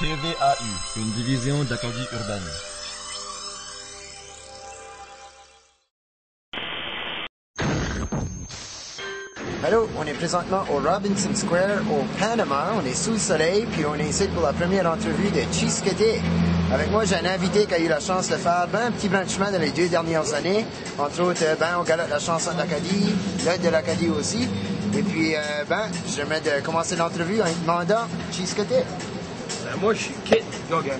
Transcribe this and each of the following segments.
TVAU, une division d'Acadie urbaine. Allô, on est présentement au Robinson Square au Panama. On est sous le soleil, puis on est ici pour la première entrevue de Chisqueté. Avec moi, j'ai un invité qui a eu la chance de faire un petit branchement dans les 2 dernières années. Entre autres, on galope la chanson d'Acadie, l'aide de l'Acadie aussi. Et puis, j'aimerais de commencer l'entrevue en demandant Chisqueté. Moi, je suis Kit Gauguin.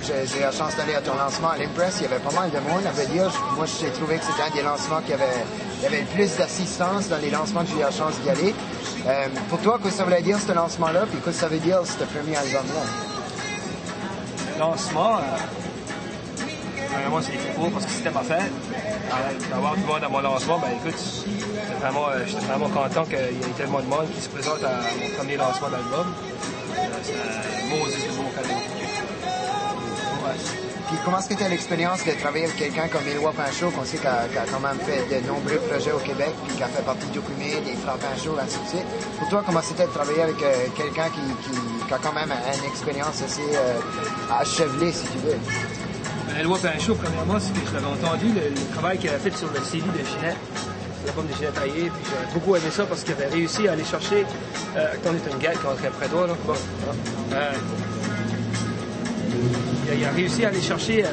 J'ai eu la chance d'aller à ton lancement à l'Impress. Il y avait pas mal de monde, à vrai dire. Moi, j'ai trouvé que c'était un des lancements il y avait le plus d'assistance dans les lancements que j'ai eu la chance d'y aller. Pour toi, qu'est-ce que ça voulait dire, ce lancement-là, puis qu'est-ce que ça veut dire, ce premier album-là? Le lancement, moi, c'était cool parce que c'était ma fête. D'avoir tout le monde à mon lancement, ben écoute, j'étais vraiment content qu'il y ait tellement de monde qui se présente à mon premier lancement d'album. C'est Moses, le beau cadeau. Puis comment est-ce que tu as l'expérience de travailler avec quelqu'un comme Éloi Pinchot, qu'on sait qu'il a quand même fait de nombreux projets au Québec, puis qui a fait partie du Document, des Frères Pinchot, ainsi de suite. Pour toi, comment c'était de travailler avec quelqu'un qui a quand même une expérience assez achevelée, si tu veux? Éloi Pinchot, premièrement, c'est que je l'avais entendu, le travail qu'il a fait sur le CD de Ginette, l'album de Ginette Taillé, puis j'avais beaucoup aimé ça parce qu'il avait réussi à aller chercher... attendez, t'as une guette qui est près de toi, là. Bon, il a réussi à aller chercher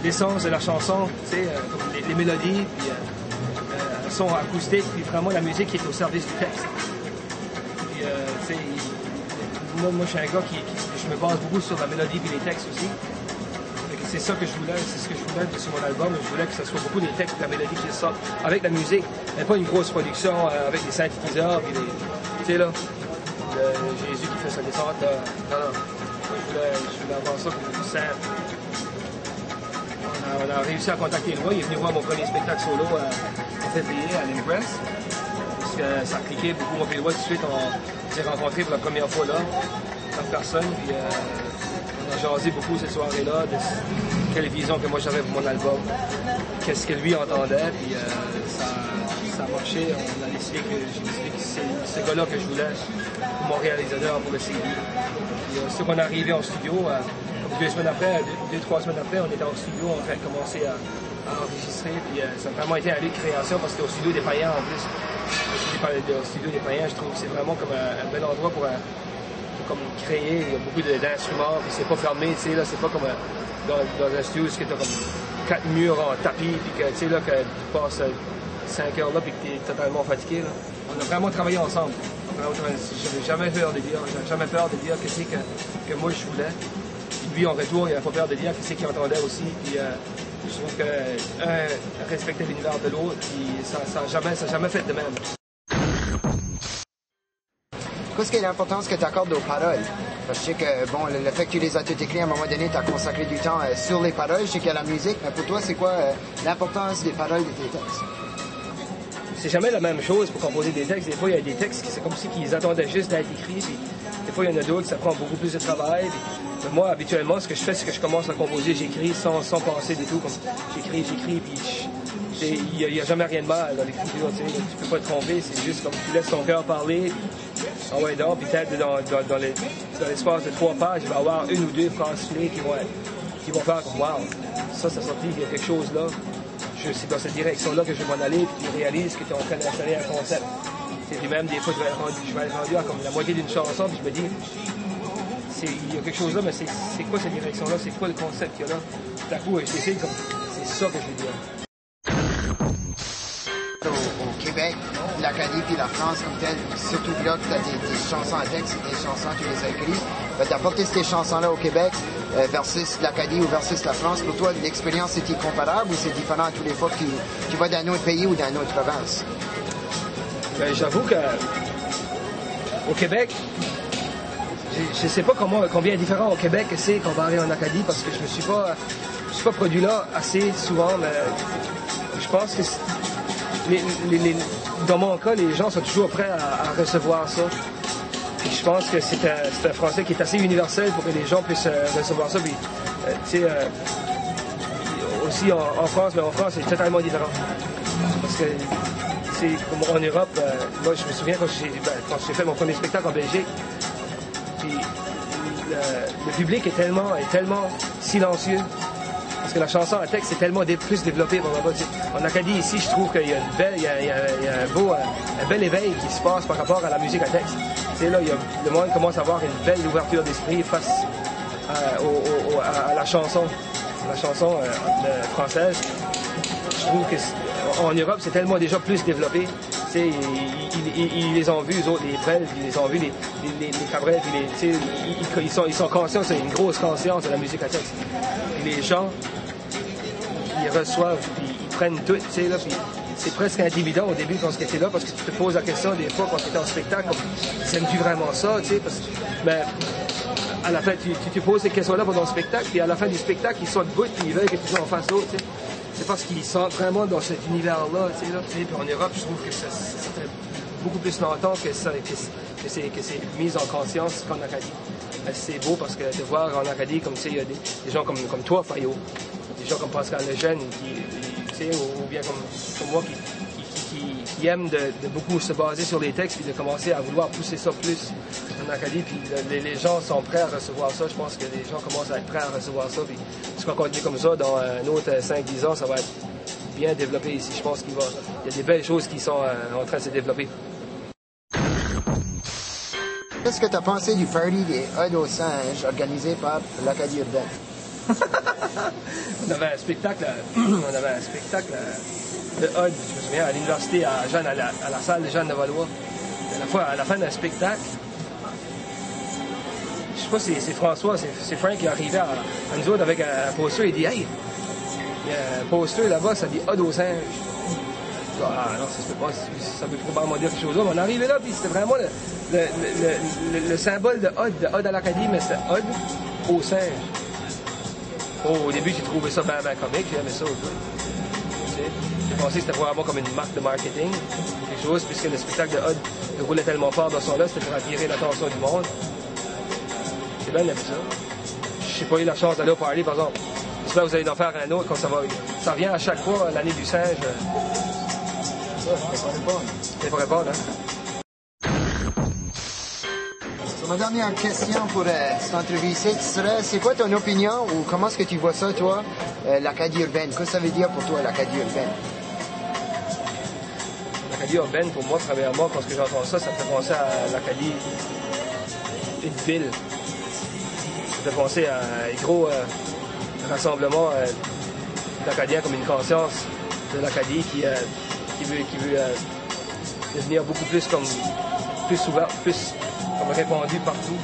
l'essence de la chanson, tu sais, les mélodies, puis le son acoustique, puis vraiment la musique qui est au service du texte. Puis, tu sais, moi, je suis un gars je me base beaucoup sur la mélodie et les textes aussi. C'est ça que je voulais, c'est ce que je voulais sur mon album. Je voulais que ce soit beaucoup des textes de la mélodie qui sortent avec la musique, mais pas une grosse production avec des synthétiseurs, puis tu sais là, Jésus qui fait sa descente. Non. Je voulais avoir ça pour simple. On a réussi à contacter Éloi. Il est venu voir mon premier spectacle solo en février à l'Impress. Parce que ça a cliqué beaucoup. Moi et Éloi, tout de suite, on s'est rencontrés pour la première fois là, en personne. Puis on a jasé beaucoup cette soirée-là de quelle vision que moi j'avais pour mon album. Qu'est-ce que lui entendait. Puis ça a marché. J'ai décidé que c'est ce gars-là que je voulais pour mon réalisateur, pour le CD. C'est qu'on est arrivé en studio, 2 semaines après, 2-3 semaines après, on était en studio, on a commencé à enregistrer, puis ça a vraiment été un lieu de création parce que c'était au studio des Païens en plus. Au studio des Païens, je trouve que c'est vraiment comme un bel endroit pour comme créer. Il y a beaucoup d'instruments, puis c'est pas fermé, tu sais, là, c'est pas comme dans un studio où tu as comme 4 murs en tapis, puis que tu sais, là, que tu passes 5 heures là, puis que tu es totalement fatigué, là. On a vraiment travaillé ensemble. J'avais jamais peur de dire qu'est-ce que moi je voulais. Puis lui, en retour, il n'avait pas peur de dire qu'est-ce qu'il entendait aussi. Puis je trouve que respecter l'univers de l'autre, puis ça n'a jamais fait de même. Qu'est-ce que l'importance que tu accordes aux paroles? Parce que je sais que, bon, le fait que tu les as toutes écrites, à un moment donné, tu as consacré du temps sur les paroles. Je sais qu'il y a la musique, mais pour toi, c'est quoi l'importance des paroles de tes textes? C'est jamais la même chose pour composer des textes. Des fois, il y a des textes qui c'est comme si ils attendaient juste d'être écrits. Puis, des fois, il y en a d'autres, ça prend beaucoup plus de travail. Puis, moi, habituellement, ce que je fais, c'est que je commence à composer, j'écris sans penser du tout. Comme j'écris, puis il n'y a jamais rien de mal dans l'écriture. Tu peux pas te tromper, c'est juste comme tu laisses ton cœur parler. Ah ouais, donc, puis peut-être dans l'espace de 3 pages, il va y avoir 1 ou 2 phrases clés qui vont faire comme wow, ça sorti, il y a quelque chose là. C'est dans cette direction-là que je vais m'en aller, puis tu réalises que tu es en train d'installer un concept. Puis même des fois, je vais être rendu à comme la moitié d'une chanson, puis je me dis, il y a quelque chose là, mais c'est quoi cette direction-là? C'est quoi le concept qu'il y a là? Tout à coup, je décide comme, c'est ça que je veux dire. Au Québec, l'Acadie puis la France comme telle, surtout là que tu as des chansons à texte, des chansons, tu les as écrites. Tu as porté ces chansons-là au Québec versus l'Acadie ou versus la France. Pour toi, l'expérience est-il comparable ou c'est différent à tous les fois que tu vas d'un autre pays ou d'une autre province? Ben, j'avoue que au Québec, je ne sais pas combien différent au Québec c'est comparé en Acadie parce que je me suis pas produit là assez souvent, mais je pense que dans mon cas, les gens sont toujours prêts à recevoir ça. Puis je pense que c'est un français qui est assez universel pour que les gens puissent recevoir ça. Puis, tu sais, aussi en France, mais en France, c'est totalement différent. Parce que, c'est comme en Europe, moi je me souviens quand j'ai fait mon premier spectacle en Belgique, puis le public est tellement silencieux. Parce que la chanson à texte est tellement plus développée. En Acadie, ici, je trouve qu'il y a un bel éveil qui se passe par rapport à la musique à texte. Là, le monde commence à avoir une belle ouverture d'esprit face à la chanson française. Je trouve qu'en Europe, c'est tellement déjà plus développé. Ils les ont vus, eux autres, les Brels, ils les ont vus, les Cabrels, ils sont conscients, c'est une grosse conscience de la musique à texte. Puis les gens, ils reçoivent, ils prennent tout, là, puis c'est presque intimidant au début quand tu es là, parce que tu te poses la question des fois quand tu es en spectacle, t'aimes-tu vraiment ça, mais à la fin, tu poses ces questions-là pendant le spectacle, puis à la fin du spectacle, ils sont debout, puis ils veulent que tu en fasses d'autres, c'est parce qu'ils sont vraiment dans cet univers-là, puis en Europe, je trouve que ça fait beaucoup plus longtemps que c'est mis en conscience qu'en Acadie. C'est beau parce que de voir en Acadie, comme il y a des gens comme toi, Fayot, des gens comme Pascal Lejeune, ou bien comme moi, qui aiment de beaucoup se baser sur les textes, puis de commencer à vouloir pousser ça plus en Acadie, puis les gens sont prêts à recevoir ça. Je pense que les gens commencent à être prêts à recevoir ça, puis si on continue comme ça, dans un autre 5-10 ans, ça va être bien développé ici. Je pense qu'il y a des belles choses qui sont en train de se développer. Qu'est-ce que tu as pensé du party des Odes aux singes organisé par l'Acadie urbaine? On avait un spectacle de Odes, je me souviens, à l'université à Jeanne, à la salle de Jeanne de Valois. À la fin d'un spectacle, je sais pas si c'est François, c'est Frank qui est arrivé à nous autres avec un poster. Il dit « Hey, il y a un poster là-bas, ça dit Odes aux singes. » Ah non, ça peut probablement dire quelque chose d'autre. On est arrivé là, puis c'était vraiment le symbole de Odes à l'Acadie, mais c'est Odes aux singes. Au début, j'ai trouvé ça bien comique, j'ai aimé ça au bout. J'ai pensé que c'était vraiment comme une marque de marketing, quelque chose, puisque le spectacle de Odes roulait tellement fort dans son là, c'était pour attirer l'attention du monde. J'ai bien aimé ça. Je n'ai pas eu la chance d'aller au party, par exemple. J'espère que vous allez en faire un autre quand ça revient à chaque fois, l'année du singe. C'est pour répondre, hein? Ma dernière question pour cette entrevue-ci serait, c'est quoi ton opinion ou comment est-ce que tu vois ça, toi, l'Acadie urbaine? Qu'est-ce que ça veut dire pour toi, l'Acadie urbaine? L'Acadie urbaine, pour moi, premièrement, quand j'entends ça, ça me fait penser à l'Acadie, une ville. Ça me fait penser à un gros rassemblement d'Acadiens comme une conscience de l'Acadie qui veut devenir beaucoup plus ouvert, plus comme répandu partout.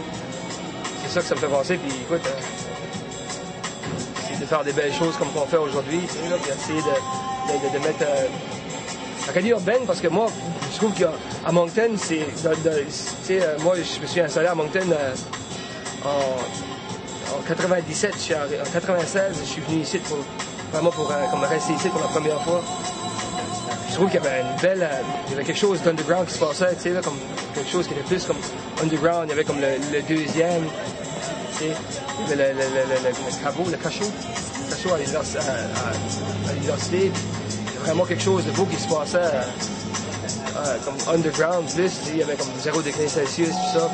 C'est ça que ça me fait penser. Puis écoute, c'est de faire des belles choses comme qu'on fait aujourd'hui, puis essayer de mettre l'Acadie urbaine, parce que moi, je trouve qu'à Moncton, moi, je me suis installé à Moncton en 97, en 96, je suis venu ici pour rester ici pour la première fois. Je trouve qu'il y avait il y avait quelque chose d'underground qui se passait, comme quelque chose qui était plus comme underground. Il y avait comme le deuxième, il y avait le cachot à l'université. Il y avait vraiment quelque chose de beau qui se passait comme underground plus. Il y avait comme 0 degré Celsius, tout ça.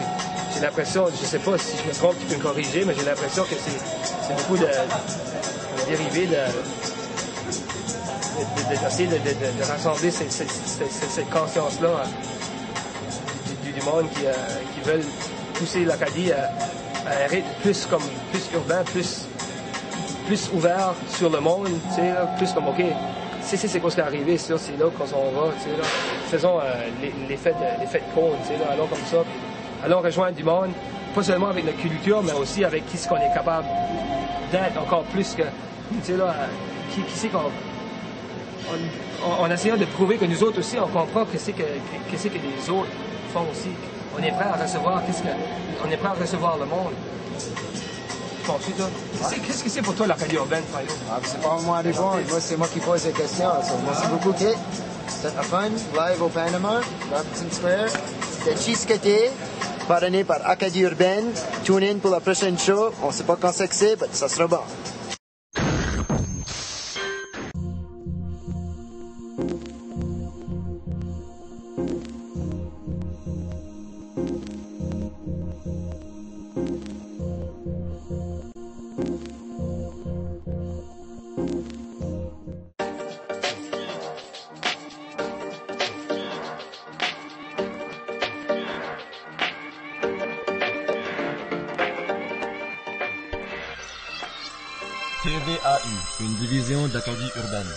J'ai l'impression, je sais pas si je me trompe, tu peux me corriger, mais j'ai l'impression que c'est beaucoup de dérivés d'essayer de rassembler cette conscience-là du monde qui veulent pousser l'Acadie à un rythme plus urbain, plus ouvert sur le monde, plus comme, OK, c'est quoi ce qui est arrivé, c'est là quand on va, faisons les fêtes cônes, allons comme ça, allons rejoindre du monde, pas seulement avec notre culture, mais aussi avec qui ce qu'on est capable d'être encore plus que, qui c'est qu'on... En essayant de prouver que nous autres aussi, on comprend qu'est-ce que les autres font aussi. On est prêt à recevoir, on est prêt à recevoir le monde. Penses-tu, toi? Qu'est-ce que c'est pour toi, l'Acadie urbaine, Fayot? C'est pas moi à répondre. Moi, c'est moi qui pose les questions. Merci beaucoup, Kit. C'était fun, live au Panama, Robinson Square. C'était Chisqueté, parrainé par Acadie urbaine. Tune in pour la prochaine show. On sait pas quand c'est que c'est, mais ça sera bon. TVAU, une division d'Acadie urbaine.